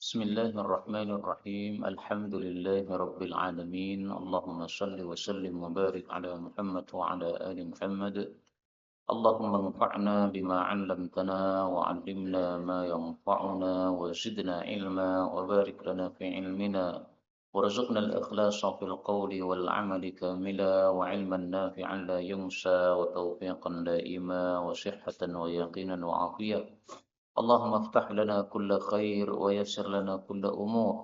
بسم الله الرحمن الرحيم الحمد لله رب العالمين اللهم صل وسلم وبارك على محمد وعلى آل محمد اللهم انفعنا بما علمتنا وعلمنا ما ينفعنا وزدنا علما وبارك لنا في علمنا وارزقنا الإخلاص في القول والعمل كاملا وعلما نافعا لا ينسى وتوفيقا دائما وصحة ويقينا وعافية اللهم افتح لنا كل خير ويسر لنا كل أمور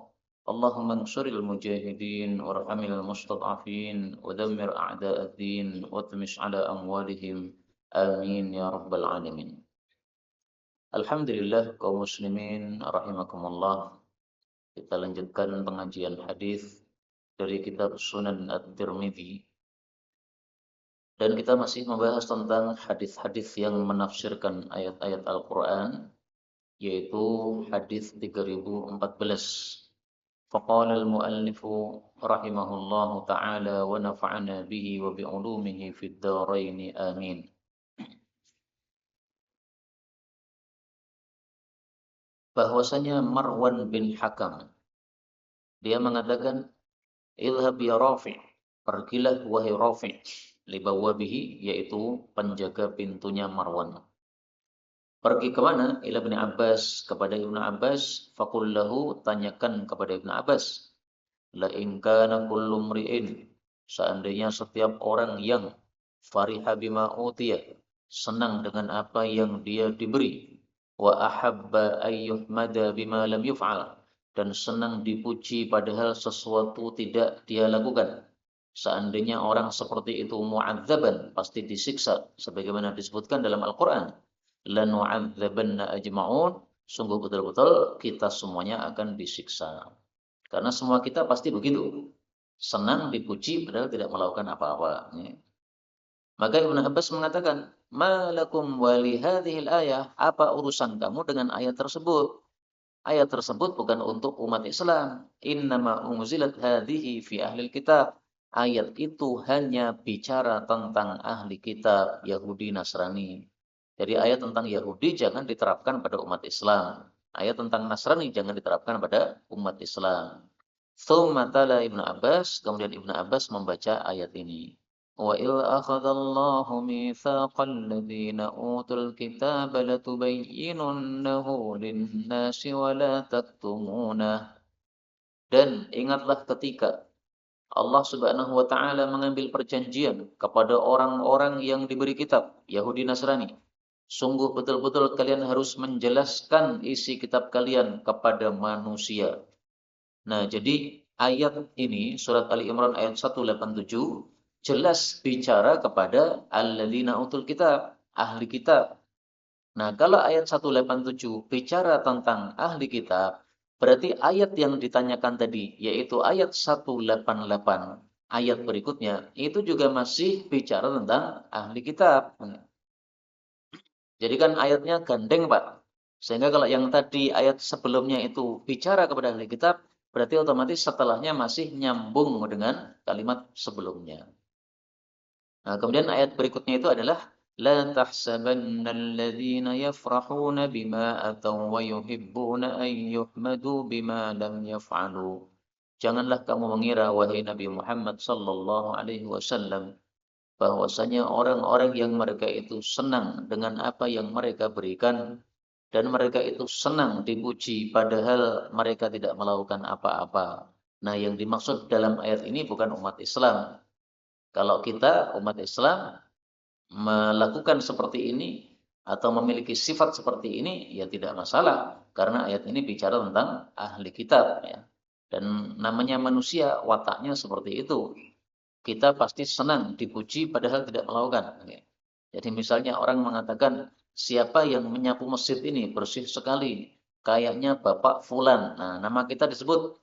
اللهم انصر المجاهدين وارحم المستضعفين ودمر أعداء الدين واطمس على أموالهم آمين يا رب العالمين. Alhamdulillah kaum muslimin rahimakumullah. Kita lanjutkan pengajian hadis dari kitab Sunan At-Tirmidzi dan kita masih membahas tentang hadis-hadis yang menafsirkan ayat-ayat Al-Qur'an, yaitu hadis 3014. Faqala al-muallif rahimahullahu taala wa nafa'ana bihi wa bi ulumihi fid dharain amin. Bahwasanya Marwan bin Hakam dia mengatakan, idhhab ya Rafi', pergilah wahai Rafi', li bawabihi, yaitu penjaga pintunya Marwan. Pergi ke mana? Ila Ibnu Abbas, kepada Ibnu Abbas, faqul lahu, tanyakan kepada Ibnu Abbas, la in kana kullu mri'in, seandainya setiap orang yang fariha bima utiya, senang dengan apa yang dia diberi, wa ahabba ayyuhmada bima lam yuf'al, dan senang dipuji padahal sesuatu tidak dia lakukan. Seandainya orang seperti itu mu'adzaban, pasti disiksa sebagaimana disebutkan dalam Al-Qur'an, lanu'adzabanna ajma'un, sungguh betul-betul kita semuanya akan disiksa. Karena semua kita pasti begitu, senang dipuji padahal tidak melakukan apa-apa. Maka Ibnu Abbas mengatakan, malakum wali hadhil ayah, apa urusan kamu dengan ayat tersebut? Ayat tersebut bukan untuk umat Islam. Innama unzilat hadhihi fi ahlil kitab. Ayat itu hanya bicara tentang ahli kitab, Yahudi, Nasrani. Jadi ayat tentang Yahudi jangan diterapkan pada umat Islam. Ayat tentang Nasrani jangan diterapkan pada umat Islam. Tsumma tala Ibnu Abbas, kemudian Ibnu Abbas membaca ayat ini. Wa il akhadallahu mitsaqal ladzina utul kitaba latubayyinunnahu lin-nasi wa la taktumunah. Dan ingatlah ketika Allah Subhanahu wa taala mengambil perjanjian kepada orang-orang yang diberi kitab, Yahudi Nasrani. Sungguh betul-betul kalian harus menjelaskan isi kitab kalian kepada manusia. Nah, jadi ayat ini surat Ali Imran ayat 187 jelas bicara kepada alladzina utul kitab, ahli kitab. Nah, kalau ayat 187 bicara tentang ahli kitab, berarti ayat yang ditanyakan tadi, yaitu ayat 188, ayat berikutnya, itu juga masih bicara tentang ahli kitab. Jadi kan ayatnya gandeng, Pak. Sehingga kalau yang tadi ayat sebelumnya itu bicara kepada ahli kitab, berarti otomatis setelahnya masih nyambung dengan kalimat sebelumnya. Nah, kemudian ayat berikutnya itu adalah la tahsabannal ladzina yafrahuna bima ataw wa yuhibbuna an yuhmadu bima lam yaf'alu. Janganlah kamu mengira wahai Nabi Muhammad sallallahu alaihi wasallam bahwasanya orang-orang yang mereka itu senang dengan apa yang mereka berikan dan mereka itu senang dipuji padahal mereka tidak melakukan apa-apa. Nah, yang dimaksud dalam ayat ini bukan umat Islam. Kalau kita umat Islam melakukan seperti ini atau memiliki sifat seperti ini, ya tidak masalah karena ayat ini bicara tentang ahli kitab, ya. Dan namanya manusia wataknya seperti itu. Kita pasti senang dipuji padahal tidak melakukan. Jadi misalnya orang mengatakan, siapa yang menyapu masjid ini bersih sekali, kayaknya Bapak Fulan. Nah, nama kita disebut,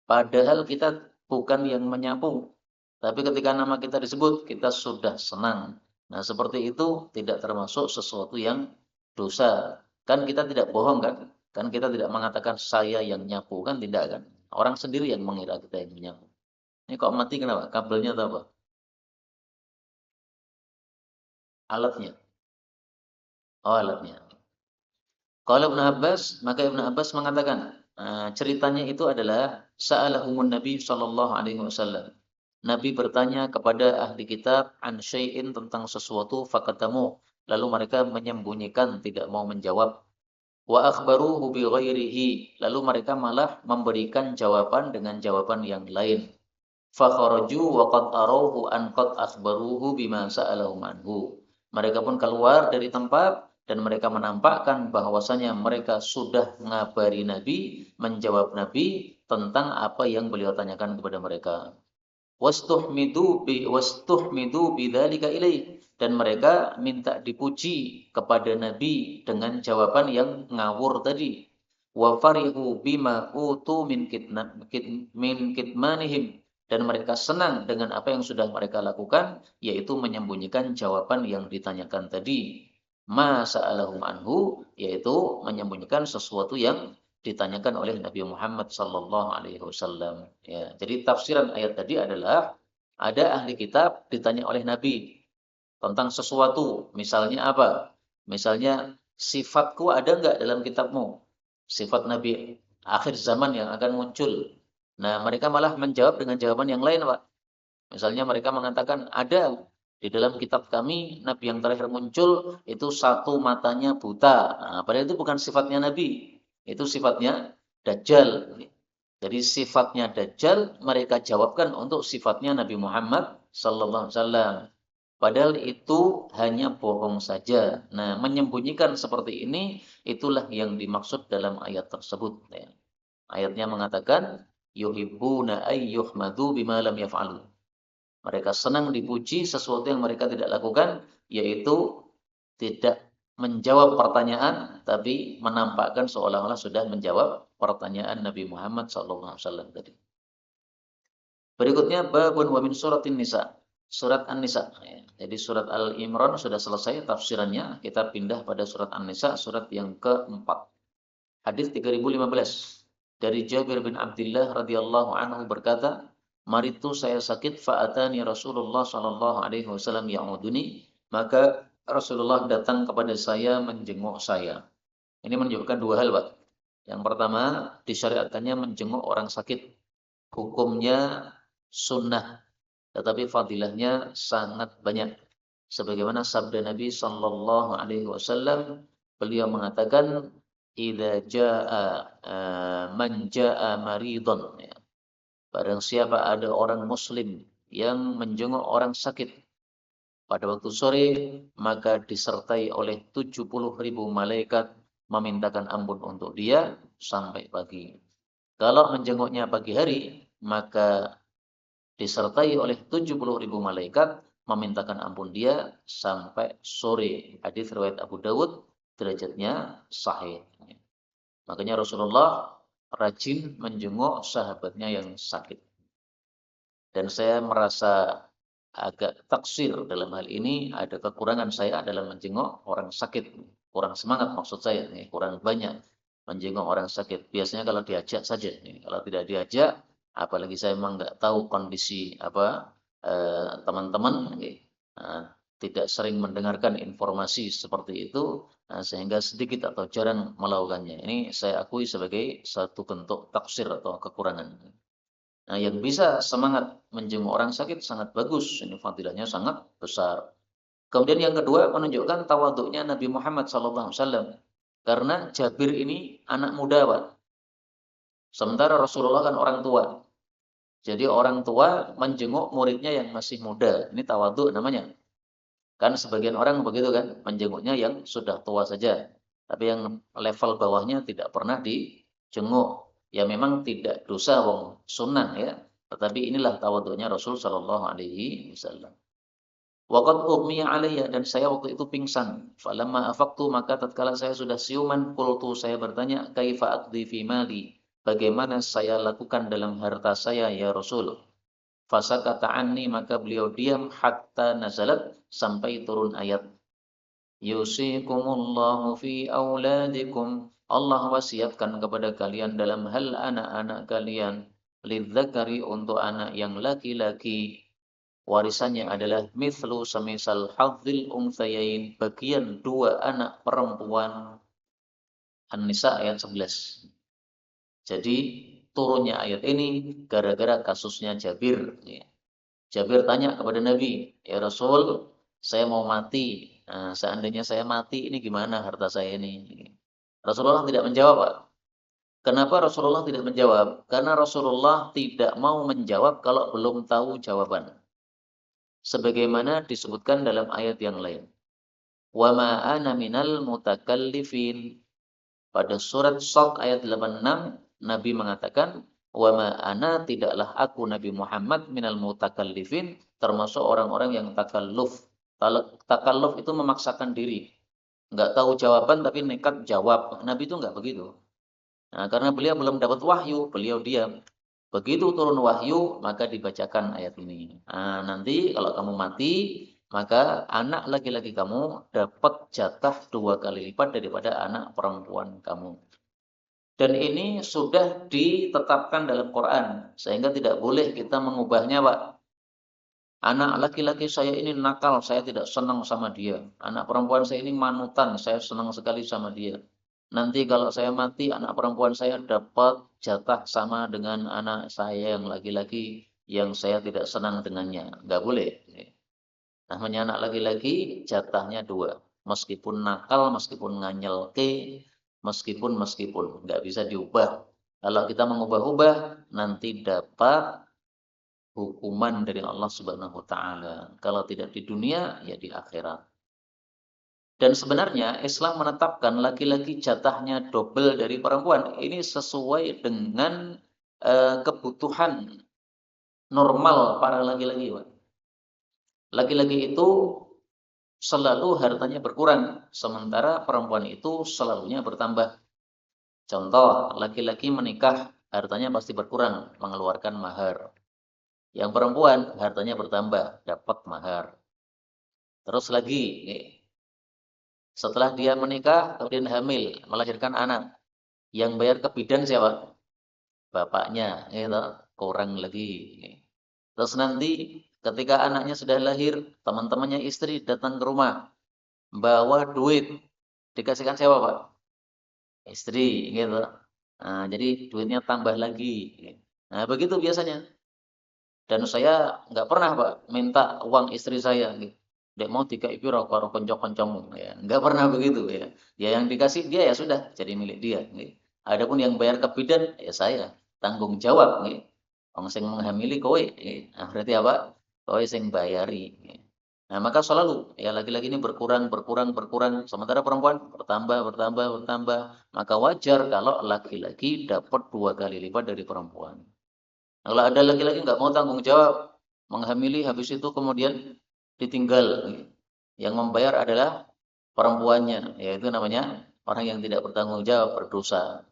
padahal kita bukan yang menyapu. Tapi ketika nama kita disebut, kita sudah senang. Nah, seperti itu tidak termasuk sesuatu yang dosa. Kan kita tidak bohong, kan? Kan kita tidak mengatakan saya yang nyapu, kan tidak, kan? Orang sendiri yang mengira kita yang menyapu. Ini kok mati kenapa? Kabelnya atau apa? Alatnya. Oh, alatnya. Kalau Ibnu Abbas, maka Ibnu Abbas mengatakan, Ceritanya itu adalah sa'alahumun Nabi sallallahu alaihi wasallam. Nabi bertanya kepada ahli kitab an syai'in tentang sesuatu fakatamu, lalu mereka menyembunyikan, tidak mau menjawab. Wa akhbaruhu bi ghairihi, lalu mereka malah memberikan jawaban dengan jawaban yang lain. Fa kharaju wa qad arauhu an qad akhbaruhu bima sa'alahum anhu. Mereka pun keluar dari tempat dan mereka menampakkan bahwasanya mereka sudah ngabari Nabi, menjawab Nabi tentang apa yang beliau tanyakan kepada mereka. Wastuhmidu bidzalika ilaih, dan mereka minta dipuji kepada Nabi dengan jawaban yang ngawur tadi. Wa farihu bima utu min kitmanihim, dan mereka senang dengan apa yang sudah mereka lakukan, yaitu menyembunyikan jawaban yang ditanyakan tadi. Ma sa'alahum anhu, yaitu menyembunyikan sesuatu yang ditanyakan oleh Nabi Muhammad sallallahu alaihi wasallam. Ya, jadi tafsiran ayat tadi adalah ada ahli kitab ditanya oleh Nabi tentang sesuatu, misalnya apa? Misalnya, sifatku ada enggak dalam kitabmu? Sifat Nabi akhir zaman yang akan muncul. Nah, mereka malah menjawab dengan jawaban yang lain, Pak. Misalnya mereka mengatakan, ada di dalam kitab kami, Nabi yang terakhir muncul, itu satu matanya buta. Nah, padahal itu bukan sifatnya Nabi. Itu sifatnya Dajjal. Jadi sifatnya Dajjal, mereka jawabkan untuk sifatnya Nabi Muhammad sallallahu alaihi wasallam. Padahal itu hanya bohong saja. Nah, menyembunyikan seperti ini, itulah yang dimaksud dalam ayat tersebut. Ya. Ayatnya mengatakan, yuhibbuna ayyuhmadu bima lam yaf'alu. Mereka senang dipuji sesuatu yang mereka tidak lakukan, yaitu tidak menjawab pertanyaan, tapi menampakkan seolah-olah sudah menjawab pertanyaan Nabi Muhammad SAW tadi. Berikutnya, babun wa min suratin nisa. Surat An-Nisa. Jadi surat Al-Imran sudah selesai tafsirannya. Kita pindah pada surat An-Nisa, surat yang keempat. Hadis 3015. Dari Jabir bin Abdullah radhiyallahu anhu berkata, maritu saya sakit fa'atani Rasulullah sallallahu alaihi wasallam ya'uduni, maka Rasulullah datang kepada saya menjenguk saya. Ini menunjukkan dua hal, Pak. Yang pertama, disyariatkannya menjenguk orang sakit. Hukumnya sunnah, tetapi fadilahnya sangat banyak. Sebagaimana sabda Nabi sallallahu alaihi wasallam, beliau mengatakan, idza jaa man jaa maridun, ya. Barang siapa ada orang muslim yang menjenguk orang sakit pada waktu sore, maka disertai oleh 70.000 malaikat memintakan ampun untuk dia sampai pagi. Kalau menjenguknya pagi hari, maka disertai oleh 70.000 malaikat memintakan ampun dia sampai sore. Hadis riwayat Abu Dawud, derajatnya sahih. Makanya Rasulullah rajin menjenguk sahabatnya yang sakit. Dan saya merasa agak taksir dalam hal ini, ada kekurangan saya dalam menjenguk orang sakit. Kurang semangat maksud saya, kurang banyak menjenguk orang sakit. Biasanya kalau diajak saja, kalau tidak diajak, apalagi saya memang nggak tahu kondisi teman-teman, tidak sering mendengarkan informasi seperti itu, sehingga sedikit atau jarang melakukannya. Ini saya akui sebagai satu bentuk taksir atau kekurangan. Nah, yang bisa semangat menjenguk orang sakit sangat bagus. Ini fadilahnya sangat besar. Kemudian yang kedua, menunjukkan tawaduknya Nabi Muhammad SAW. Karena Jabir ini anak muda, Pak. Sementara Rasulullah kan orang tua. Jadi orang tua menjenguk muridnya yang masih muda. Ini tawaduk namanya. Kan sebagian orang begitu kan, menjenguknya yang sudah tua saja. Tapi yang level bawahnya tidak pernah dijenguk. Ya memang tidak dosa wong sunnah ya. Tetapi inilah tawaduknya Rasul sallallahu alaihi wasallam. Waqad ughmiya alayya, dan saya waktu itu pingsan. Falamma afaqtu, maka tatkala saya sudah siuman, qultu, saya bertanya, kaifa aqdi fi mali? Bagaimana saya lakukan dalam harta saya ya Rasul? Fasakata anni, maka beliau diam hatta nazalat, sampai turun ayat. Yusikumullahu fi auladikum, Allah wasiatkan kepada kalian dalam hal anak-anak kalian. Lidzakari, untuk anak yang laki-laki, warisannya adalah mithlu semisal hadzil unthayain, bagian dua anak perempuan. An-Nisa ayat 11. Jadi turunnya ayat ini gara-gara kasusnya Jabir. Jabir tanya kepada Nabi, ya Rasul, saya mau mati. Nah, seandainya saya mati, ini gimana harta saya ini? Rasulullah tidak menjawab, Pak. Kenapa Rasulullah tidak menjawab? Karena Rasulullah tidak mau menjawab kalau belum tahu jawaban. Sebagaimana disebutkan dalam ayat yang lain. Wa ma ana minal mutakallifin. Pada surat Shad ayat 86, Nabi mengatakan, wa ma ana tidaklah aku Nabi Muhammad minal mutakallifin, termasuk orang-orang yang takalluf. Takalluf itu memaksakan diri. Enggak tahu jawaban tapi nekat jawab. Nabi itu enggak begitu. Nah, karena beliau belum dapat wahyu, beliau diam. Begitu turun wahyu, maka dibacakan ayat ini. Nah, nanti kalau kamu mati, maka anak laki-laki kamu dapat jatah 2 kali lipat daripada anak perempuan kamu. Dan ini sudah ditetapkan dalam Quran, sehingga tidak boleh kita mengubahnya, Pak. Anak laki-laki saya ini nakal, saya tidak senang sama dia. Anak perempuan saya ini manutan, saya senang sekali sama dia. Nanti kalau saya mati, anak perempuan saya dapat jatah sama dengan anak saya yang laki-laki yang saya tidak senang dengannya. Nggak boleh. Namanya anak laki-laki, jatahnya 2. Meskipun nakal, meskipun nganyelke, meskipun. Nggak bisa diubah. Kalau kita mengubah-ubah, nanti dapat hukuman dari Allah Subhanahu wa taala. Kalau tidak di dunia, ya di akhirat. Dan sebenarnya Islam menetapkan laki-laki jatahnya double dari perempuan. Ini sesuai dengan kebutuhan normal para laki-laki, Pak. Laki-laki itu selalu hartanya berkurang, sementara perempuan itu selalunya bertambah. Contoh, laki-laki menikah, hartanya pasti berkurang, mengeluarkan mahar. Yang perempuan, hartanya bertambah, dapat mahar. Terus lagi, setelah dia menikah, kemudian hamil, melahirkan anak. Yang bayar ke bidan siapa? Bapaknya, gitu. Kurang lagi. Terus nanti ketika anaknya sudah lahir, teman-temannya istri datang ke rumah, bawa duit, dikasihkan siapa, Pak? Istri, gitu. Nah, jadi duitnya tambah lagi. Nah, begitu biasanya. Dan saya nggak pernah, Pak, minta uang istri saya. Gitu. Dek mau tiga piro karo konco-koncomu, ya nggak pernah begitu ya. Ya yang dikasih dia ya sudah jadi milik dia. Gitu. Adapun yang bayar ke bidan ya saya tanggung jawab. Gitu. Wong sing menghamili kowe, nah, berarti apa? Kowe sing bayari. Nah, maka selalu ya laki-laki ini berkurang, sementara perempuan bertambah. Maka wajar kalau laki-laki dapat 2 kali lipat dari perempuan. Kalau ada laki-laki nggak mau tanggung jawab, menghamili habis itu kemudian ditinggal. Yang membayar adalah perempuannya, yaitu namanya orang yang tidak bertanggung jawab, berdosa.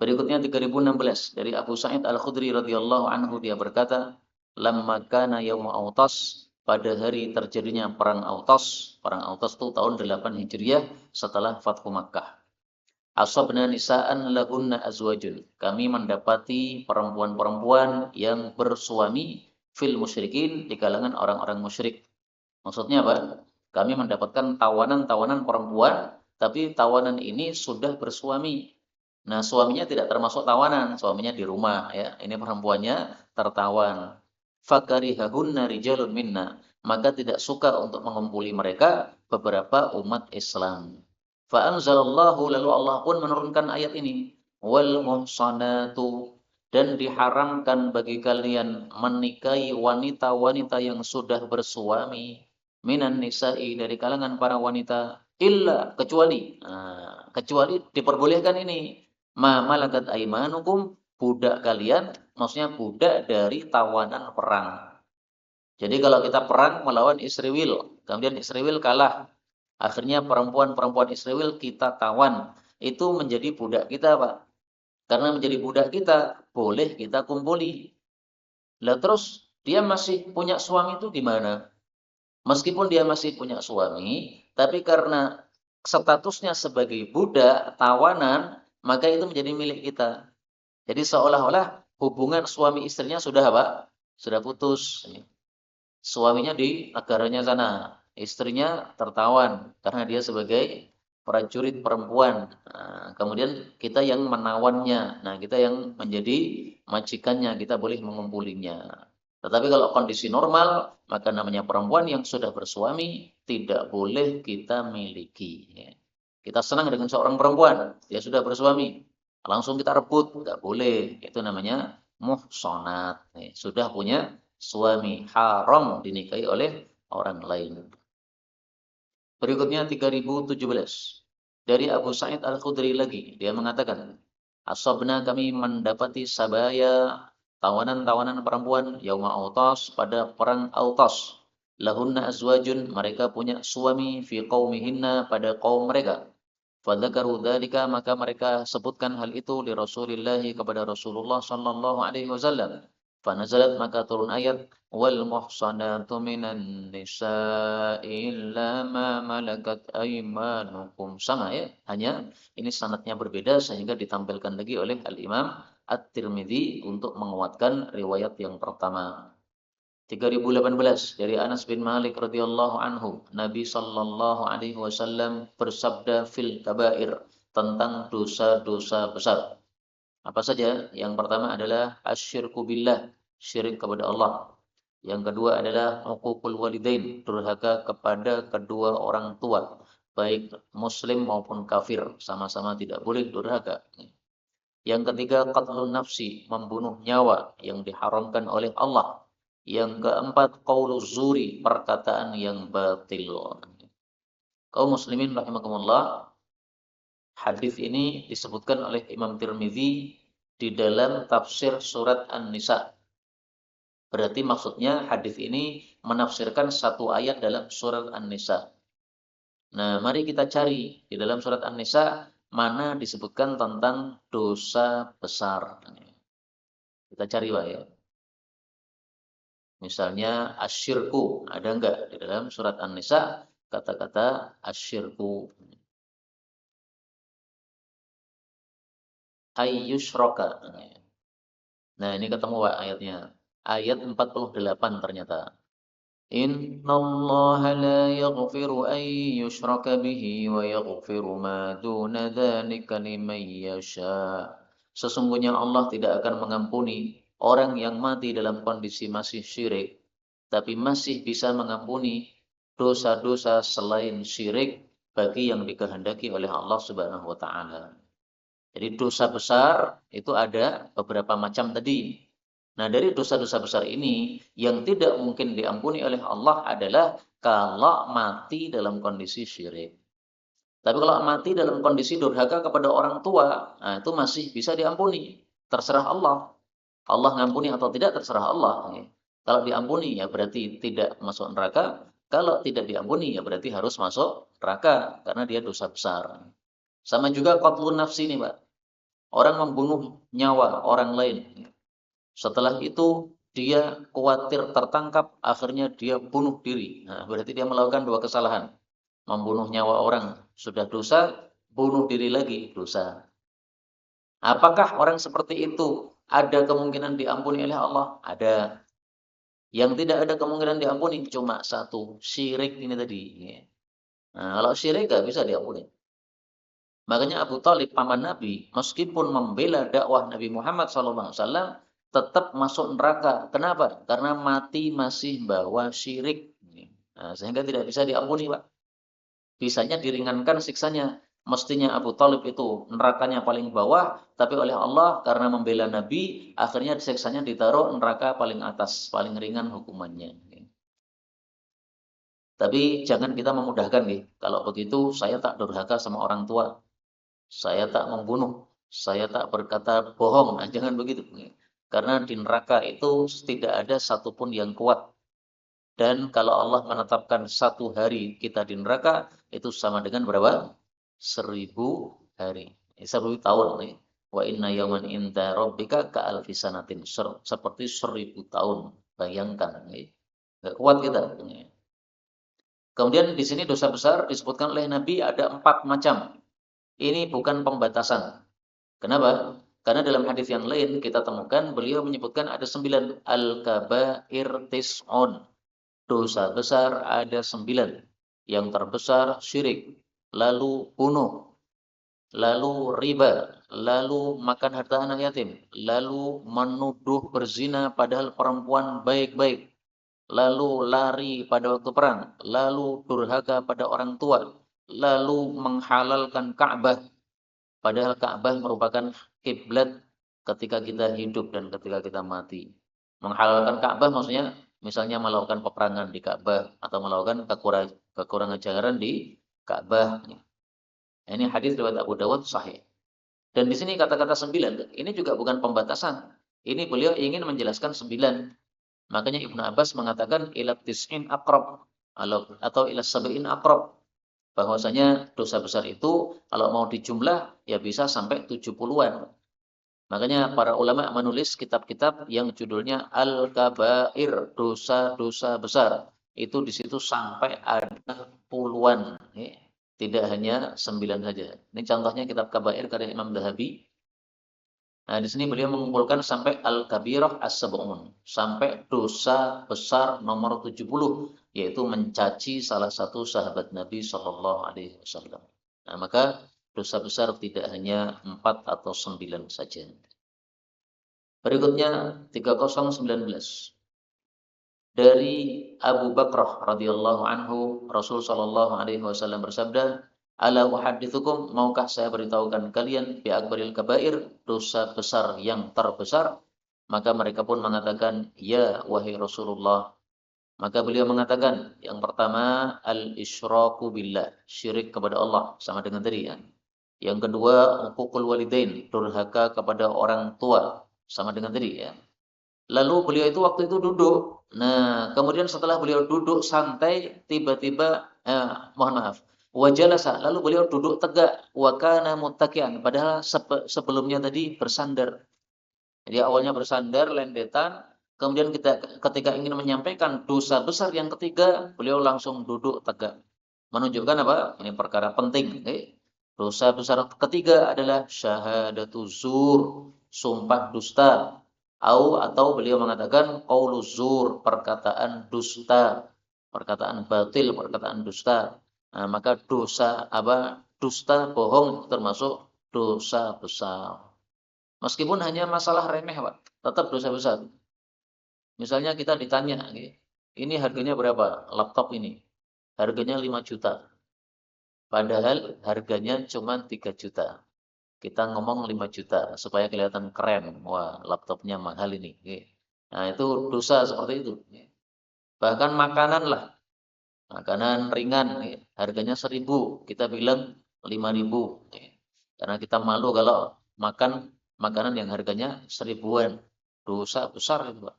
Berikutnya 3016 dari Abu Sa'id Al-Khudri radhiyallahu anhu, dia berkata, "Lamma kana yaum Autas," pada hari terjadinya perang Autas. Perang Autas itu tahun 8 Hijriah setelah Fathu Makkah. Asabna nisa'an lahunna azwajun. Kami mendapati perempuan-perempuan yang bersuami fil musyrikin, di kalangan orang-orang musyrik. Maksudnya apa? Kami mendapatkan tawanan-tawanan perempuan, tapi tawanan ini sudah bersuami. Nah, suaminya tidak termasuk tawanan, suaminya di rumah ya. Ini perempuannya tertawan. Fakarihahunna rijalun minna. Maka tidak suka untuk mengumpuli mereka beberapa umat Islam. Fa'anzalallahu, lalu Allah pun menurunkan ayat ini. Wal muhsanatu, dan diharamkan bagi kalian menikahi wanita-wanita yang sudah bersuami minan nisa'i, dari kalangan para wanita, illa, kecuali, kecuali diperbolehkan ini, ma malakat aimanukum, budak kalian, maksudnya budak dari tawanan perang. Jadi kalau kita perang melawan Israel, kemudian Israel kalah, akhirnya perempuan-perempuan Israel kita tawan, itu menjadi budak kita, Pak. Karena menjadi budak kita, boleh kita kumpuli. Lah terus dia masih punya suami itu gimana? Meskipun dia masih punya suami, tapi karena statusnya sebagai budak, tawanan, maka itu menjadi milik kita. Jadi seolah-olah hubungan suami istrinya sudah apa? Sudah putus. Suaminya di negaranya sana, istrinya tertawan karena dia sebagai prajurit perempuan. Nah, kemudian kita yang menawannya. Nah, kita yang menjadi majikannya, kita boleh mengumpulinya. Tetapi kalau kondisi normal, maka namanya perempuan yang sudah bersuami tidak boleh kita miliki. Kita senang dengan seorang perempuan, dia sudah bersuami, langsung kita rebut, nggak boleh. Itu namanya muhsanat. Sudah punya suami, haram dinikahi oleh orang lain. Berikutnya 3017. Dari Abu Sa'id Al-Khudri lagi, dia mengatakan, asabna kami mendapati sabaya tawanan-tawanan perempuan yauma Autas pada perang Autas. Lahunna azwajun, mereka punya suami fi qaumihinna pada kaum mereka. Fadzakaru dzalika, maka mereka sebutkan hal itu li Rasulillah kepada Rasulullah sallallahu alaihi wasallam. Fanazalat, maka turun ayat wal muhsanatu minan nisa'i illa ma malakat aymanukum, sama ya, hanya ini sanadnya berbeda sehingga ditampilkan lagi oleh Al-Imam At-Tirmidzi untuk menguatkan riwayat yang pertama. 3018 dari Anas bin Malik radhiyallahu anhu, Nabi sallallahu alaihi wasallam bersabda fil kabair, tentang dosa-dosa besar. Apa saja? Yang pertama adalah asyirku billah, syirik kepada Allah. Yang kedua adalah uququl walidain, durhaka kepada kedua orang tua, baik muslim maupun kafir, sama-sama tidak boleh durhaka. Yang ketiga, qatlun nafsi, membunuh nyawa yang diharamkan oleh Allah. Yang keempat, qaulu zuri, perkataan yang batil. Kaum muslimin rahimakumullah, hadis ini disebutkan oleh Imam Tirmidzi di dalam tafsir surat An-Nisa. Berarti maksudnya hadis ini menafsirkan satu ayat dalam surat An-Nisa. Nah, mari kita cari di dalam surat An-Nisa mana disebutkan tentang dosa besar. Kita cari, Pak ya. Misalnya asyirku, ada enggak di dalam surat An-Nisa kata-kata asyirku? Ayyushraka. Nah, ini ketemu Pak ayatnya. Ayat 48 ternyata. Innallaha la yaghfiru an yushraka bihi wa yaghfiru ma duna dzalika liman yasha. Sesungguhnya Allah tidak akan mengampuni orang yang mati dalam kondisi masih syirik, tapi masih bisa mengampuni dosa-dosa selain syirik bagi yang dikehendaki oleh Allah Subhanahu wa taala. Jadi dosa besar itu ada beberapa macam tadi. Nah, dari dosa-dosa besar ini yang tidak mungkin diampuni oleh Allah adalah kalau mati dalam kondisi syirik. Tapi kalau mati dalam kondisi durhaka kepada orang tua, nah itu masih bisa diampuni. Terserah Allah. Allah ngampuni atau tidak terserah Allah. Kalau diampuni ya berarti tidak masuk neraka. Kalau tidak diampuni ya berarti harus masuk neraka karena dia dosa besar. Sama juga qatlun nafsi ini, Pak. Orang membunuh nyawa orang lain. Setelah itu dia khawatir tertangkap, akhirnya dia bunuh diri. Nah, berarti dia melakukan dua kesalahan. Membunuh nyawa orang sudah dosa, bunuh diri lagi dosa. Apakah orang seperti itu ada kemungkinan diampuni oleh Allah? Ada. Yang tidak ada kemungkinan diampuni cuma satu, syirik ini tadi. Nah, kalau syirik nggak bisa diampuni. Makanya Abu Thalib paman Nabi, meskipun membela dakwah Nabi Muhammad SAW, tetap masuk neraka. Kenapa? Karena mati masih bawa syirik. Nah, sehingga tidak bisa diampuni, Pak. Bisanya diringankan siksanya. Mestinya Abu Thalib itu nerakanya paling bawah, tapi oleh Allah karena membela Nabi, akhirnya siksanya ditaruh neraka paling atas, paling ringan hukumannya. Tapi jangan kita memudahkan, nih. Kalau begitu saya tak durhaka sama orang tua. Saya tak membunuh, saya tak berkata bohong, nah, jangan begitu. Karena di neraka itu tidak ada satupun yang kuat. Dan kalau Allah menetapkan satu hari kita di neraka, itu sama dengan berapa? 1000 hari. 1000 tahun. Nih. Wa inna yawman inda rabbika ka'alfi sanatin. Seperti 1000 tahun. Bayangkan. Nih. Nggak kuat kita. Kemudian di sini dosa besar disebutkan oleh Nabi ada 4 macam. Ini bukan pembatasan. Kenapa? Karena dalam hadis yang lain kita temukan beliau menyebutkan ada 9 al-kabair tis'un. Dosa besar ada 9. Yang terbesar syirik. lalu bunuh, lalu riba, lalu makan harta anak yatim, lalu menuduh berzina padahal perempuan baik-baik, lalu lari pada waktu perang, lalu durhaka pada orang tua, lalu menghalalkan Ka'bah, padahal Ka'bah merupakan kiblat ketika kita hidup dan ketika kita mati. Menghalalkan Ka'bah maksudnya misalnya melakukan peperangan di Ka'bah atau melakukan kekurangan ajaran di Ka'bah. Ini hadis riwayat Abu Dawud sahih. Dan di sini kata-kata 9, ini juga bukan pembatasan. Ini beliau ingin menjelaskan 9. Makanya Ibnu Abbas mengatakan ila tis'in aqrab atau ila sab'in aqrab. Bahwasanya dosa besar itu kalau mau dijumlah ya bisa sampai 70-an. Makanya para ulama menulis kitab-kitab yang judulnya Al-Kabair, dosa-dosa besar. Itu di situ sampai ada puluhan. Tidak hanya 9 saja. Ini contohnya kitab Kabair karya Imam Dahabi. Nah, di sini beliau mengumpulkan sampai Al-Kabirah As-Sab'un. Sampai dosa besar nomor 70. Yaitu mencaci salah satu sahabat Nabi SAW. Nah, maka dosa besar tidak hanya 4 atau 9 saja. Berikutnya 3019. Dari Abu Bakrah radhiyallahu anhu, Rasul sallallahu alaihi wasallam bersabda, "Ala uhadditsukum, maukah saya beritahukan kalian bi akbaril kabair, dosa besar yang terbesar?" Maka mereka pun mengatakan, "Ya wahai Rasulullah." Maka beliau mengatakan, yang pertama al-isyraku billah, syirik kepada Allah, sama dengan tadi ya. Yang kedua, uququl walidain, durhaka kepada orang tua, sama dengan tadi ya. Lalu beliau itu waktu itu duduk. Nah, kemudian setelah beliau duduk santai, tiba-tiba mohon maaf, wajalasa, lalu beliau duduk tegak, wa kana muttaqian, padahal sebelumnya tadi bersandar. Jadi awalnya bersandar, lendetan, kemudian ketika ingin menyampaikan dosa besar yang ketiga, beliau langsung duduk tegak. Menunjukkan apa? Ini perkara penting. Dosa besar ketiga adalah syahadatu zur, sumpah dusta. Atau beliau mengatakan qaulu zur, perkataan dusta, perkataan batil, perkataan dusta. Nah, maka dosa apa? Dusta, bohong termasuk dosa besar. Meskipun hanya masalah remeh, Pak, tetap dosa besar. Misalnya kita ditanya, ini harganya berapa? Laptop ini. Harganya 5 juta. Padahal harganya cuma 3 juta. Kita ngomong 5 juta supaya kelihatan keren. Wah, laptopnya mahal ini. Nah, itu dosa seperti itu. Bahkan makanan lah. Makanan ringan. Harganya 1.000. Kita bilang 5.000. Karena kita malu kalau makan makanan yang harganya 1.000-an. Dosa besar itu, Pak.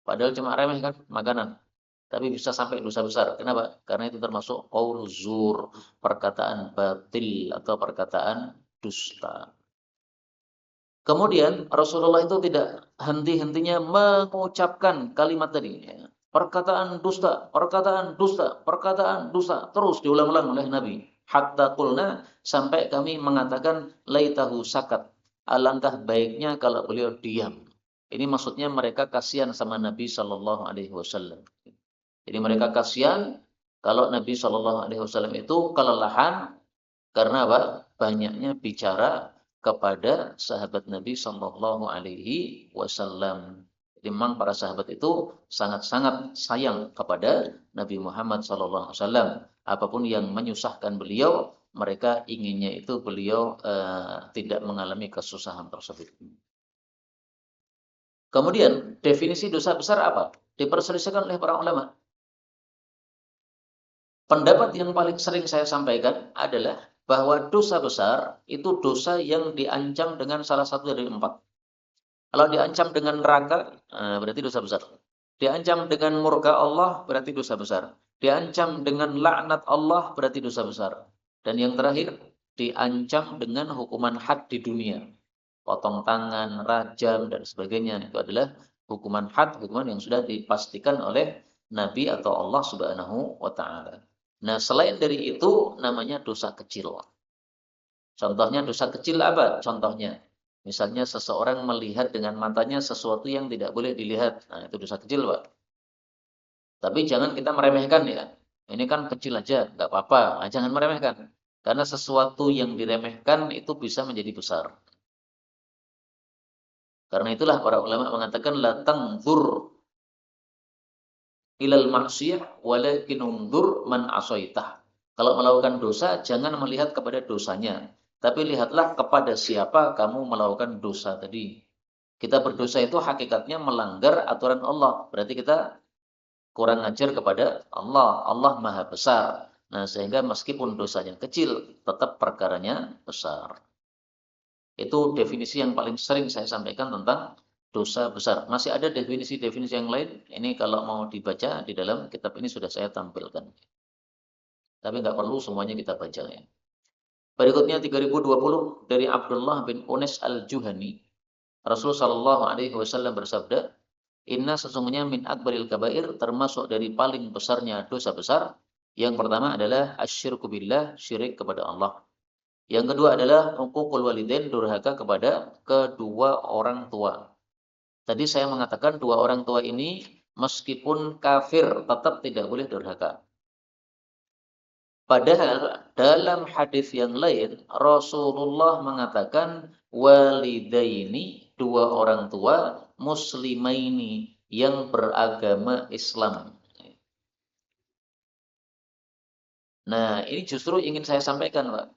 Padahal cuma remeh kan makanan. Tapi bisa sampai dosa besar. Kenapa? Karena itu termasuk qaul zur, perkataan batil atau perkataan dusta. Kemudian Rasulullah itu tidak henti-hentinya mengucapkan kalimat tadi. Perkataan dusta, perkataan dusta, perkataan dusta. Terus diulang-ulang oleh Nabi. Hatta qulna, sampai kami mengatakan laitahu sakat. Alangkah baiknya kalau beliau diam. Ini maksudnya mereka kasihan sama Nabi Shallallahu Alaihi Wasallam. Jadi mereka kasihan kalau Nabi Shallallahu Alaihi Wasallam itu kelelahan karena apa? Banyaknya bicara kepada sahabat Nabi Shallallahu Alaihi Wasallam. Jadi memang para sahabat itu sangat-sangat sayang kepada Nabi Muhammad Shallallahu Alaihi Wasallam. Apapun yang menyusahkan beliau, mereka inginnya itu beliau tidak mengalami kesusahan tersebut. Kemudian definisi dosa besar apa? Diperselisihkan oleh para ulama. Pendapat yang paling sering saya sampaikan adalah bahwa dosa besar itu dosa yang diancam dengan salah satu dari 4. Kalau diancam dengan neraka, berarti dosa besar. Diancam dengan murka Allah, berarti dosa besar. Diancam dengan laknat Allah, berarti dosa besar. Dan yang terakhir, diancam dengan hukuman had di dunia. Potong tangan, rajam, dan sebagainya. Itu adalah hukuman had, hukuman yang sudah dipastikan oleh Nabi atau Allah Subhanahu wa Ta'ala. Nah, selain dari itu namanya dosa kecil. Contohnya dosa kecil apa? Contohnya, misalnya seseorang melihat dengan matanya sesuatu yang tidak boleh dilihat. Nah, itu dosa kecil, Pak. Tapi jangan kita meremehkan ya. Ini kan kecil aja, nggak apa-apa. Nah, jangan meremehkan. Karena sesuatu yang diremehkan itu bisa menjadi besar. Karena itulah para ulama mengatakan la tangzur ilal maksiyah walakin unzur man asaitah. Kalau melakukan dosa jangan melihat kepada dosanya, tapi lihatlah kepada siapa kamu melakukan dosa tadi. Kita berdosa itu hakikatnya melanggar aturan Allah. Berarti kita kurang ajar kepada Allah. Allah Maha Besar. Nah, sehingga meskipun dosanya kecil, tetap perkaranya besar. Itu definisi yang paling sering saya sampaikan tentang dosa besar. Masih ada definisi-definisi yang lain. Ini kalau mau dibaca di dalam kitab ini sudah saya tampilkan. Tapi nggak perlu semuanya kita baca ya. Berikutnya 3020 dari Abdullah bin Unes al-Juhani. Rasulullah Shallallahu Alaihi Wasallam bersabda, Inna sesungguhnya min akbaril kabair termasuk dari paling besarnya dosa besar. Yang pertama adalah asyirku billah, syirik kepada Allah. Yang kedua adalah uququl walidain, durhaka kepada kedua orang tua. Tadi saya mengatakan dua orang tua ini meskipun kafir tetap tidak boleh durhaka. Padahal dalam hadis yang lain Rasulullah mengatakan walidaini, dua orang tua, muslimaini yang beragama Islam. Nah, ini justru ingin saya sampaikan, Pak.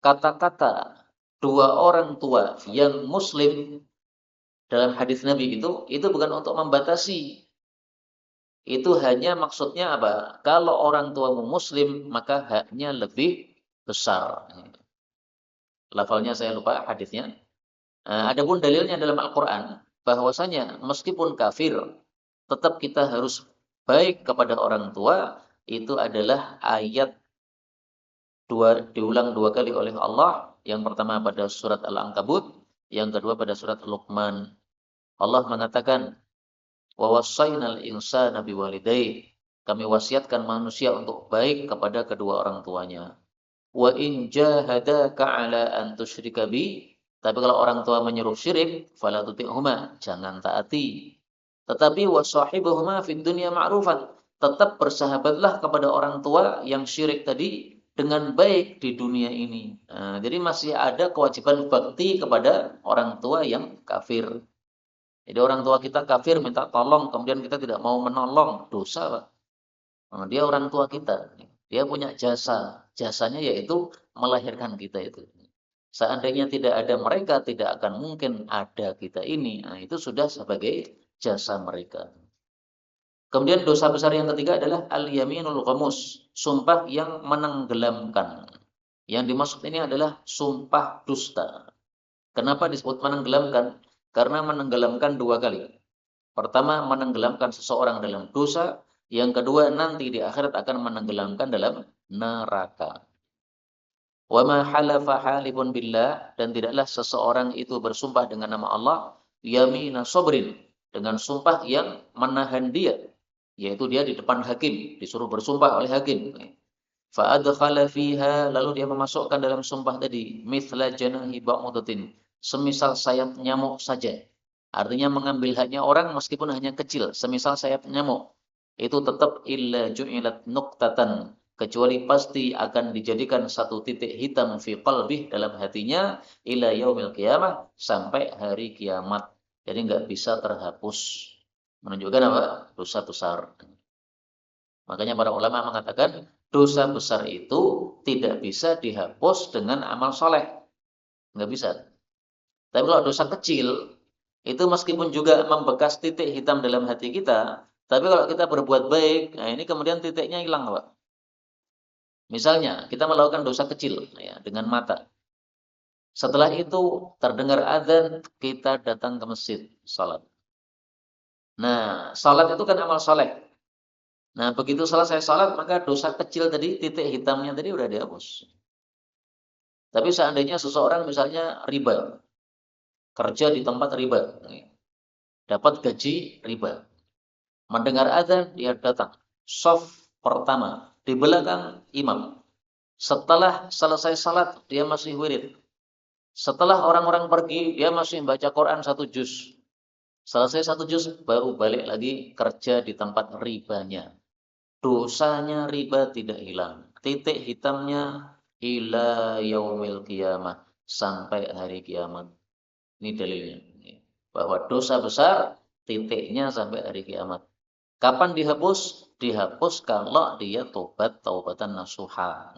Kata-kata dua orang tua yang muslim dalam hadis Nabi itu bukan untuk membatasi. Itu hanya maksudnya apa? Kalau orang tuamu muslim, maka haknya lebih besar. Lafalnya saya lupa hadisnya. Adapun dalilnya dalam Al-Quran, bahwasanya meskipun kafir, tetap kita harus baik kepada orang tua, itu adalah ayat diulang dua kali oleh Allah. Yang pertama pada surat Al-Ankabut, yang kedua pada surat Luqman. Allah mengatakan, wa wassaynal insana biwalidayhi. Kami wasiatkan manusia untuk baik kepada kedua orang tuanya. Wa in jahadaka ala an tusyrika bi, tapi kalau orang tua menyuruh syirik, fala tuti'huma, jangan taati. Tetapi wasahibuhuma fid dunya ma'rufan, tetap bersahabatlah kepada orang tua yang syirik tadi dengan baik di dunia ini. Nah, jadi masih ada kewajiban bakti kepada orang tua yang kafir. Jadi orang tua kita kafir minta tolong, kemudian kita tidak mau menolong, dosa, Pak. Nah, dia orang tua kita, dia punya jasa, jasanya yaitu melahirkan kita itu. Seandainya tidak ada mereka, tidak akan mungkin ada kita ini. Nah, itu sudah sebagai jasa mereka. Kemudian dosa besar yang ketiga adalah al-yaminul ghamus, sumpah yang menenggelamkan. Yang dimaksud ini adalah sumpah dusta. Kenapa disebut menenggelamkan? Karena menenggelamkan dua kali. Pertama, menenggelamkan seseorang dalam dosa. Yang kedua, nanti di akhirat akan menenggelamkan dalam neraka. Wa ma halafa halifun billah, dan tidaklah seseorang itu bersumpah dengan nama Allah yamina sobrin, dengan sumpah yang menahan dia, yaitu dia di depan hakim, disuruh bersumpah oleh hakim. Fa adkhala fiha, lalu dia memasukkan dalam sumpah tadi mithla janahi ba'udatin, semisal sayap nyamuk saja. Artinya mengambil haknya orang meskipun hanya kecil, semisal sayap nyamuk. Itu tetap illa ju'ilat nuqtatan, kecuali pasti akan dijadikan satu titik hitam fi qalbih, dalam hatinya, ila yaumil qiyamah, sampai hari kiamat. Jadi nggak bisa terhapus. Menunjukkan apa? Dosa besar. Makanya para ulama mengatakan dosa besar itu tidak bisa dihapus dengan amal soleh. Nggak bisa. Tapi kalau dosa kecil, itu meskipun juga membekas titik hitam dalam hati kita, tapi kalau kita berbuat baik, nah ini kemudian titiknya hilang, Pak. Misalnya, kita melakukan dosa kecil ya, dengan mata. Setelah itu terdengar azan, kita datang ke masjid, salat. Nah, salat itu kan amal soleh. Nah, begitu selesai salat, maka dosa kecil tadi, titik hitamnya tadi udah dihapus. Tapi seandainya seseorang misalnya riba, kerja di tempat riba, dapat gaji riba. Mendengar azan, dia datang. Shaf pertama, di belakang imam. Setelah selesai salat, dia masih wirid. Setelah orang-orang pergi, dia masih baca Quran satu juz. Selesai satu juz, baru balik lagi kerja di tempat ribanya. dosanya riba tidak hilang. Titik hitamnya ila yaumil qiyamah, sampai hari kiamat. Ini dalilnya. Bahwa dosa besar titiknya sampai hari kiamat. Kapan dihapus? Dihapus kalau dia tobat taubatan nasuha.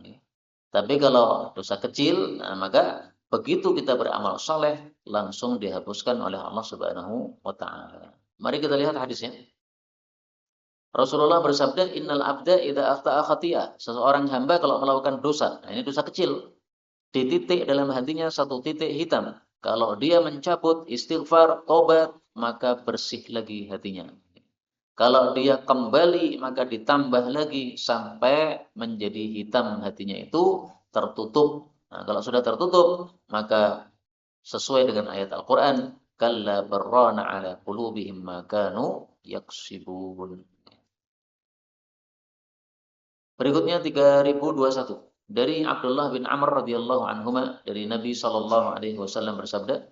Tapi kalau dosa kecil, nah maka begitu kita beramal soleh, langsung dihapuskan oleh Allah Subhanahu wa Ta'ala. Mari kita lihat hadisnya. Rasulullah bersabda, "Innal abda idza akhta'a khati'ah." Seseorang hamba kalau melakukan dosa, nah ini dosa kecil, di titik dalam hatinya satu titik hitam. Kalau dia mencabut istighfar, tobat, maka bersih lagi hatinya. Kalau dia kembali, maka ditambah lagi sampai menjadi hitam hatinya itu tertutup. Nah, kalau sudah tertutup, maka sesuai dengan ayat Al-Quran, "Kalla barrana ala qulubihim ma kanu yaksibun." Berikutnya 3021 dari Abdullah bin Amr radhiyallahu anhuma, dari Nabi sallallahu alaihi wasallam bersabda,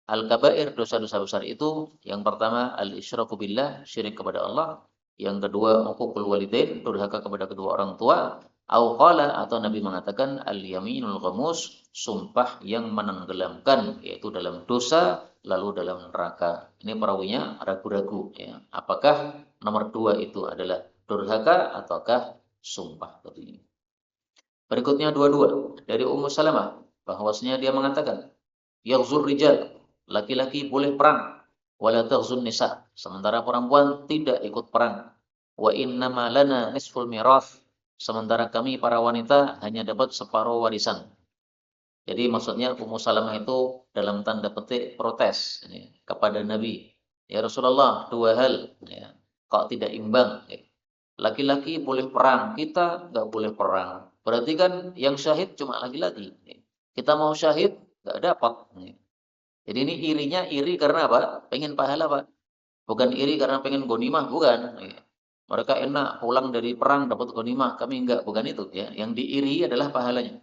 al-kabair, dosa-dosa besar itu, yang pertama al-isyraku billah, syirik kepada Allah, yang kedua uququl walidain, durhaka kepada kedua orang tua, au qala, atau Nabi mengatakan al-yaminul ghamus, sumpah yang menenggelamkan, yaitu dalam dosa lalu dalam neraka. Ini perawinya ragu-ragu ya. Apakah nomor dua itu adalah durhaka ataukah sumpah tadi? Berikutnya dua-dua dari Ummu Salamah, bahwasanya dia mengatakan, yaghzur rijal, laki-laki boleh perang, wala taghzun nisa, sementara perempuan tidak ikut perang. Wa innama lana nisful mirath, sementara kami para wanita hanya dapat separuh warisan. Jadi maksudnya Ummu Salamah itu dalam tanda petik protes ya, kepada Nabi. Ya Rasulullah, dua hal ya, kok tidak imbang ya. Laki-laki boleh perang, kita nggak boleh perang. Berarti kan yang syahid cuma laki-laki. Kita mau syahid nggak dapat. Jadi ini irinya iri karena apa? Pengen pahala, Pak. Bukan iri karena pengen gonimah, bukan. Mereka enak pulang dari perang dapat gonimah, kami enggak, bukan itu ya. Yang diiri adalah pahalanya.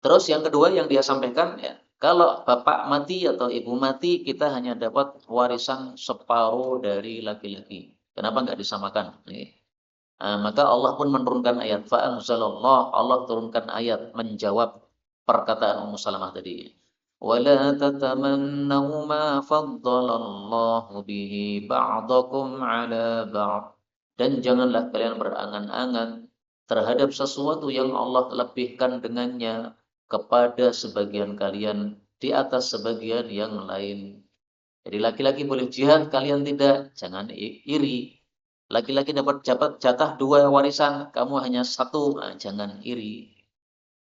Terus yang kedua yang dia sampaikan ya, kalau bapak mati atau ibu mati, kita hanya dapat warisan separuh dari laki-laki. Kenapa enggak disamakan? Maka Allah pun menurunkan ayat, fa'anzalallah, Allah turunkan ayat menjawab perkataan Ummu Salamah tadi. وَلَا تَتَمَنَّوْا مَا فَضَّلَ اللَّهُ بِهِ بَعْضَكُمْ عَلَى بَعْضٍ. Dan janganlah kalian berangan-angan terhadap sesuatu yang Allah lebihkan dengannya kepada sebagian kalian di atas sebagian yang lain. Jadi laki-laki boleh jihad, kalian tidak, jangan iri. Laki-laki dapat jatah dua warisan, kamu hanya satu, jangan iri.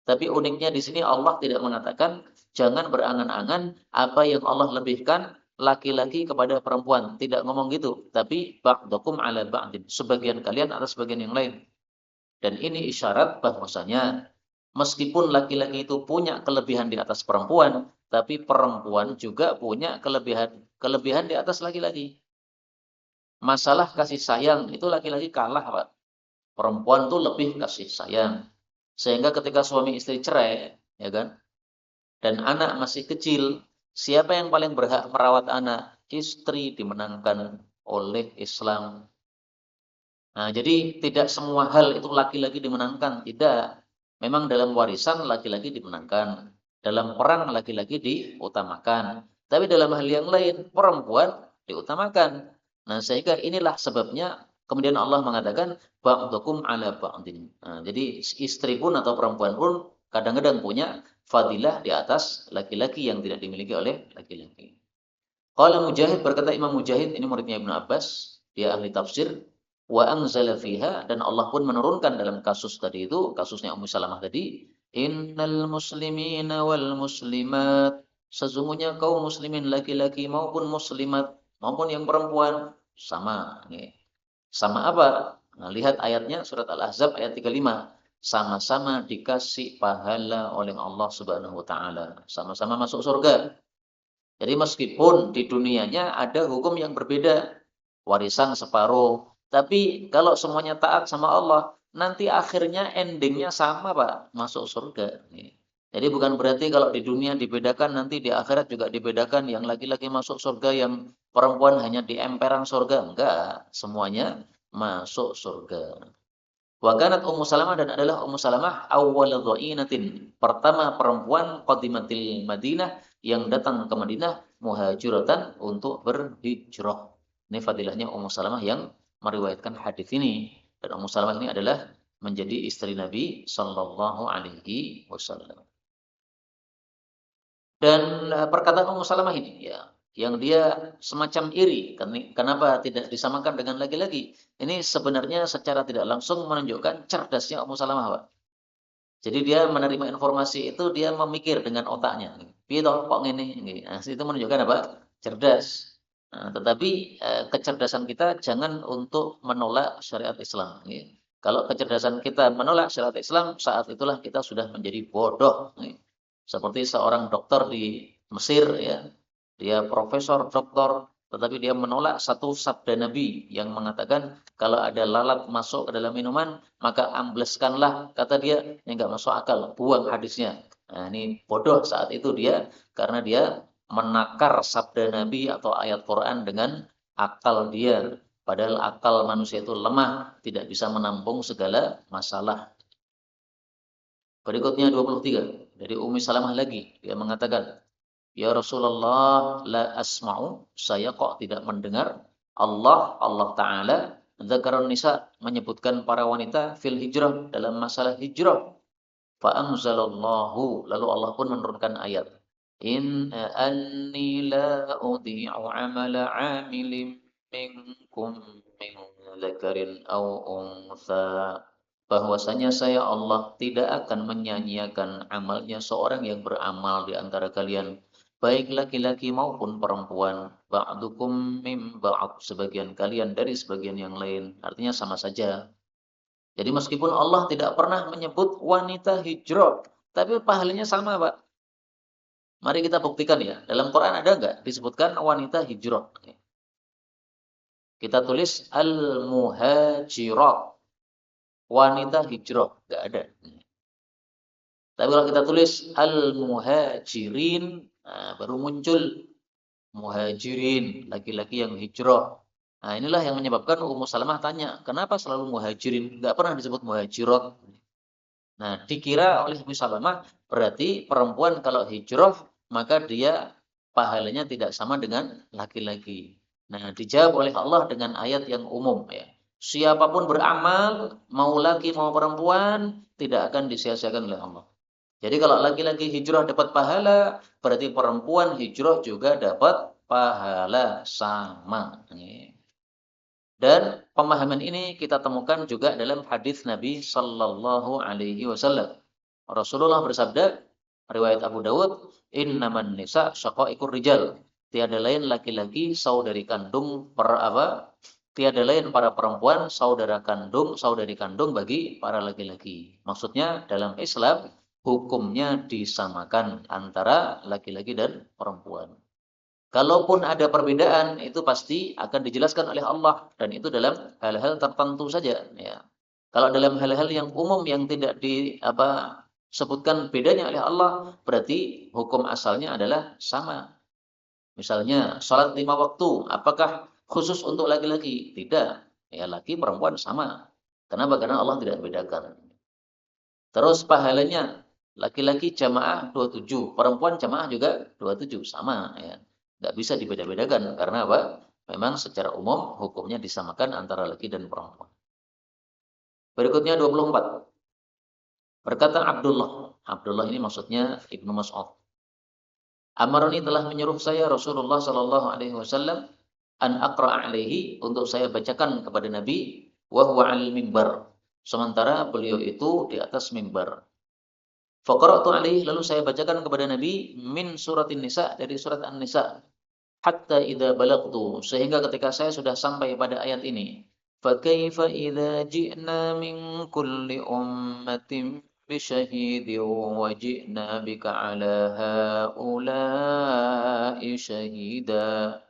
Tapi uniknya di sini Allah tidak mengatakan jangan berangan-angan apa yang Allah lebihkan laki-laki kepada perempuan. Tidak ngomong gitu. Tapi ba'dukum ala ba'din. Sebagian kalian atas sebagian yang lain. Dan ini isyarat bahwasanya meskipun laki-laki itu punya kelebihan di atas perempuan, tapi perempuan juga punya kelebihan di atas laki-laki. Masalah kasih sayang itu laki-laki kalah, Pak. Perempuan tuh lebih kasih sayang. Sehingga ketika suami istri cerai, ya kan, dan anak masih kecil, siapa yang paling berhak merawat anak? Istri dimenangkan oleh Islam. Nah, jadi tidak semua hal itu laki-laki dimenangkan, tidak. Memang dalam warisan laki-laki dimenangkan, dalam perang laki-laki diutamakan. Tapi dalam hal yang lain perempuan diutamakan. Nah, sehingga inilah sebabnya kemudian Allah mengatakan ba'dukum ala ba'din. Nah, jadi istri pun atau perempuan pun kadang-kadang punya fadilah di atas laki-laki yang tidak dimiliki oleh laki-laki. Qala Mujahid, berkata Imam Mujahid, ini muridnya Ibnu Abbas, dia ahli tafsir, wa anzala fiha, dan Allah pun menurunkan dalam kasus tadi itu, kasusnya Ummu Salamah tadi, innal muslimina wal muslimat, sesungguhnya kaum muslimin laki-laki maupun muslimat maupun yang perempuan sama. Sama apa? Nah, lihat ayatnya surat Al-Ahzab ayat 35. Sama-sama dikasih pahala oleh Allah Subhanahu wa taala. Sama-sama masuk surga. Jadi meskipun di dunianya ada hukum yang berbeda, warisan separuh, tapi kalau semuanya taat sama Allah, nanti akhirnya endingnya sama, Pak, masuk surga. Jadi bukan berarti kalau di dunia dibedakan, nanti di akhirat juga dibedakan, yang laki-laki masuk surga, yang perempuan hanya di emperan surga. Enggak, semuanya masuk surga. Wa kanat Ummu Salamah, dan adalah Ummu Salamah awwal dha'inatin, pertama perempuan qadimatil Madinah yang datang ke Madinah muhajiratan untuk berhijrah. Ini fadilahnya Ummu Salamah yang meriwayatkan hadis ini. Dan Ummu Salamah ini adalah menjadi istri Nabi sallallahu alaihi wasallam. Dan perkataan Ummu Salamah ini ya, yang dia semacam iri, kenapa tidak disamakan dengan laki-laki? Ini sebenarnya secara tidak langsung menunjukkan cerdasnya Ummu Salamah, Pak. Jadi dia menerima informasi itu, dia memikir dengan otaknya. Piye toh kok ngene nggih. Nah, itu menunjukkan apa? Cerdas. Nah, tetapi kecerdasan kita jangan untuk menolak syariat Islam nggih. Kalau kecerdasan kita menolak syariat Islam, saat itulah kita sudah menjadi bodoh nggih. Seperti seorang dokter di Mesir ya. Dia profesor, doktor, tetapi dia menolak satu sabda Nabi yang mengatakan kalau ada lalat masuk ke dalam minuman, maka ambleskanlah, kata dia. Ini enggak masuk akal, buang hadisnya. Nah, ini bodoh saat itu dia, karena dia menakar sabda Nabi atau ayat Quran dengan akal dia. Padahal akal manusia itu lemah, tidak bisa menampung segala masalah. Berikutnya 23, dari Ummi Salamah lagi, dia mengatakan, ya Rasulullah, la asma'u, saya kok tidak mendengar Allah Ta'ala dzakarun nisa, menyebutkan para wanita fil hijrah, dalam masalah hijrah. Fa anzalallahu, lalu Allah pun menurunkan ayat, in anni la udhi'u amala 'amilin minkum min dzakarin aw untha, bahwasanya saya Allah tidak akan menyia-nyiakan amalnya seorang yang beramal di antara kalian, baik laki-laki maupun perempuan. Ba'dukum mim ba'd, sebagian kalian dari sebagian yang lain. Artinya sama saja. Jadi meskipun Allah tidak pernah menyebut wanita hijrah, tapi pahalanya sama, Pak. Mari kita buktikan ya. Dalam Quran ada enggak disebutkan wanita hijrah? Kita tulis al-muhajirat, wanita hijrah, enggak ada. Tapi kalau kita tulis al-muhajirin, nah, baru muncul muhajirin, laki-laki yang hijrah. Nah, inilah yang menyebabkan Ummu Salamah tanya, kenapa selalu muhajirin? Enggak pernah disebut muhajirat. Nah, dikira oleh Ummu Salamah berarti perempuan kalau hijrah maka dia pahalanya tidak sama dengan laki-laki. Nah, dijawab oleh Allah dengan ayat yang umum ya. Siapapun beramal, mau laki mau perempuan, tidak akan disia-siakan oleh Allah. Jadi kalau laki-laki hijrah dapat pahala, berarti perempuan hijrah juga dapat pahala sama. Dan pemahaman ini kita temukan juga dalam hadis Nabi sallallahu alaihi wasallam. Rasulullah bersabda, riwayat Abu Dawud, innaman nisa syaqaiqur rijal. Tiada lain laki-laki saudari kandung tiada lain para perempuan saudari kandung bagi para laki-laki. Maksudnya dalam Islam hukumnya disamakan antara laki-laki dan perempuan. Kalaupun ada perbedaan, itu pasti akan dijelaskan oleh Allah, dan itu dalam hal-hal tertentu saja ya. Kalau dalam hal-hal yang umum yang tidak sebutkan bedanya oleh Allah, berarti hukum asalnya adalah sama. Misalnya salat 5 waktu, apakah khusus untuk laki-laki? Tidak. Ya, laki perempuan sama. Kenapa? Karena Allah tidak bedakan. Terus pahalanya laki-laki jamaah 27, perempuan jamaah juga 27, sama ya. Nggak bisa dibeda-bedakan karena apa? Memang secara umum hukumnya disamakan antara laki dan perempuan. Berikutnya 24. Berkata Abdullah ini maksudnya Ibnu Mas'ud. Amaroni telah menyuruh saya Rasulullah sallallahu alaihi wasallam an aqra alaihi, untuk saya bacakan kepada Nabi, wa huwa al mimbar, sementara beliau itu di atas mimbar. Faqara'tu alaihi, lalu saya bacakan kepada Nabi min suratin nisa, dari surat An-Nisa. Hatta idza balagtu, sehingga ketika saya sudah sampai pada ayat ini, fa kaifa idza ji'na min kulli ummatin bi syahidin wa ji'na bika 'ala haula'i syahida.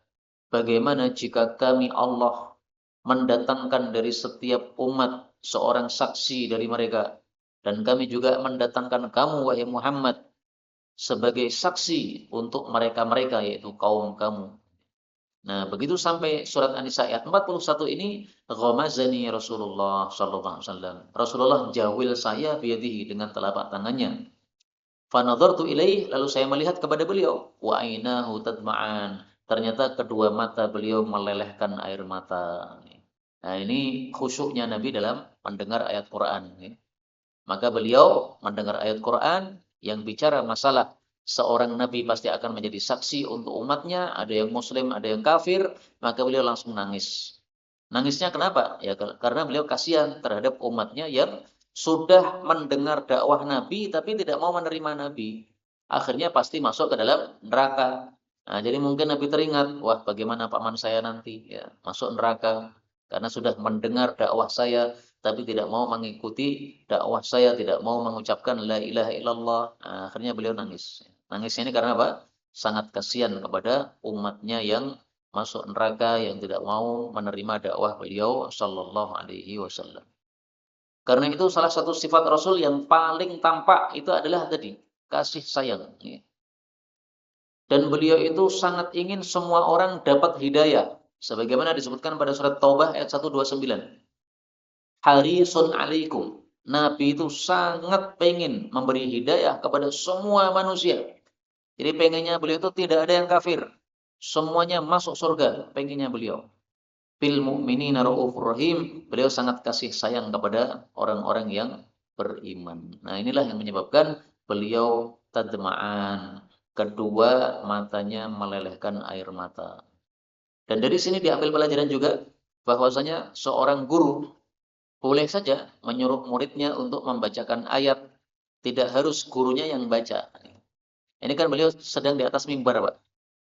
Bagaimana jika kami Allah mendatangkan dari setiap umat seorang saksi dari mereka, dan kami juga mendatangkan kamu wahai Muhammad sebagai saksi untuk mereka-mereka, yaitu kaum kamu. Nah, begitu sampai surat An-Nisa ayat 41 ini, ghamazani Rasulullah sallallahu alaihi wasallam. Rasulullah jawil saya biyadihi dengan telapak tangannya. Fanadhartu ilaih, lalu saya melihat kepada beliau, wa ainahu tadma'an. Ternyata kedua mata beliau melelehkan air mata. Nah, ini khusyuknya Nabi dalam mendengar ayat Quran. Maka beliau mendengar ayat Quran yang bicara masalah seorang nabi pasti akan menjadi saksi untuk umatnya, ada yang muslim, ada yang kafir, maka beliau langsung nangis. Nangisnya kenapa? Ya karena beliau kasihan terhadap umatnya yang sudah mendengar dakwah Nabi tapi tidak mau menerima Nabi. Akhirnya pasti masuk ke dalam neraka. Nah, jadi mungkin Nabi teringat, wah bagaimana paman saya nanti ya masuk neraka karena sudah mendengar dakwah saya tapi tidak mau mengikuti dakwah saya, tidak mau mengucapkan la ilaha illallah. Nah, akhirnya beliau nangis. Nangisnya ini karena apa? Sangat kasihan kepada umatnya yang masuk neraka, yang tidak mau menerima dakwah beliau sallallahu alaihi wasallam. Karena itu salah satu sifat Rasul yang paling tampak itu adalah tadi kasih sayang. Dan beliau itu sangat ingin semua orang dapat hidayah. Sebagaimana disebutkan pada surat Taubah ayat 129. Harisun alaikum. Nabi itu sangat pengen memberi hidayah kepada semua manusia. Jadi pengennya beliau itu tidak ada yang kafir. Semuanya masuk surga, pengennya beliau. Bil mu'minina raufur rahim. Beliau sangat kasih sayang kepada orang-orang yang beriman. Nah, inilah yang menyebabkan beliau tadma'an. Kedua matanya melelehkan air mata. Dan dari sini diambil pelajaran juga bahwasanya seorang guru boleh saja menyuruh muridnya untuk membacakan ayat. Tidak harus gurunya yang baca. Ini kan beliau sedang di atas mimbar, Pak.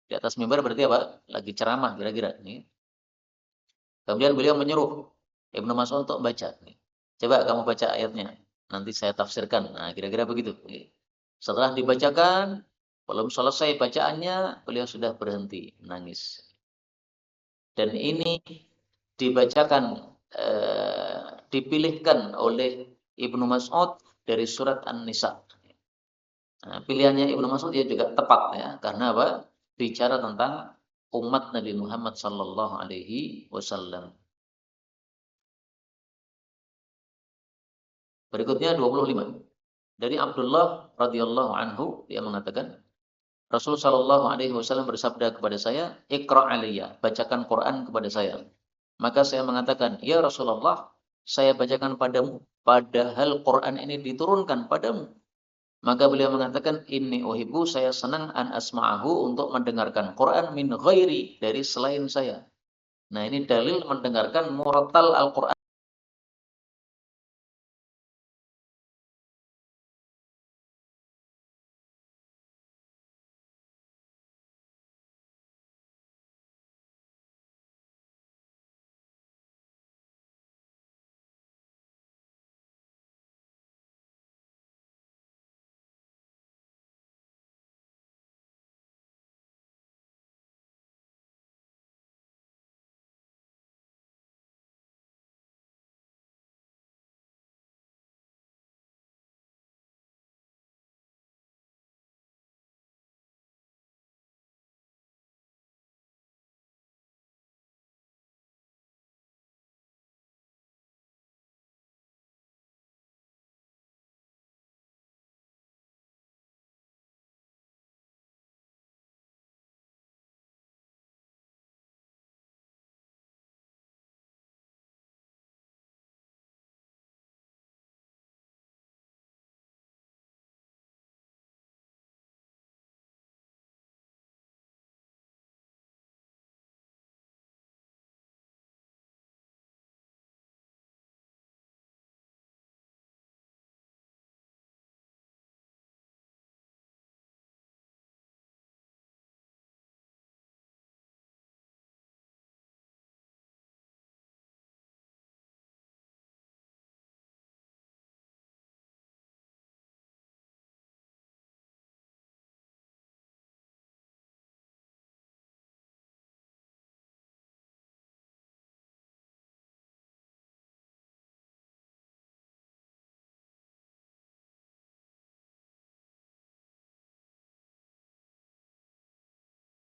Di atas mimbar berarti apa? Lagi ceramah kira-kira. Kemudian beliau menyuruh Ibnu Mas'ud untuk baca. Coba kamu baca ayatnya. Nanti saya tafsirkan. Nah, kira-kira begitu. Setelah dibacakan, belum selesai bacaannya, beliau sudah berhenti menangis. Dan ini dibacakan, dipilihkan oleh Ibnu Mas'ud dari surat An-Nisa. Nah, pilihannya Ibnu Mas'ud dia juga tepat ya, karena apa? Bicara tentang umat Nabi Muhammad sallallahu alaihi wasallam. Berikutnya 25. Dari Abdullah radhiyallahu anhu dia mengatakan, Rasul sallallahu alaihi wasallam bersabda kepada saya, "Iqra' alayya, bacakan Quran kepada saya." Maka saya mengatakan, "Ya Rasulullah, saya bacakan padamu, padahal Quran ini diturunkan padamu." Maka beliau mengatakan, "Inni uhibbu, saya senang an asma'ahu untuk mendengarkan Quran min ghairi, dari selain saya." Nah, ini dalil mendengarkan murattal Al-Quran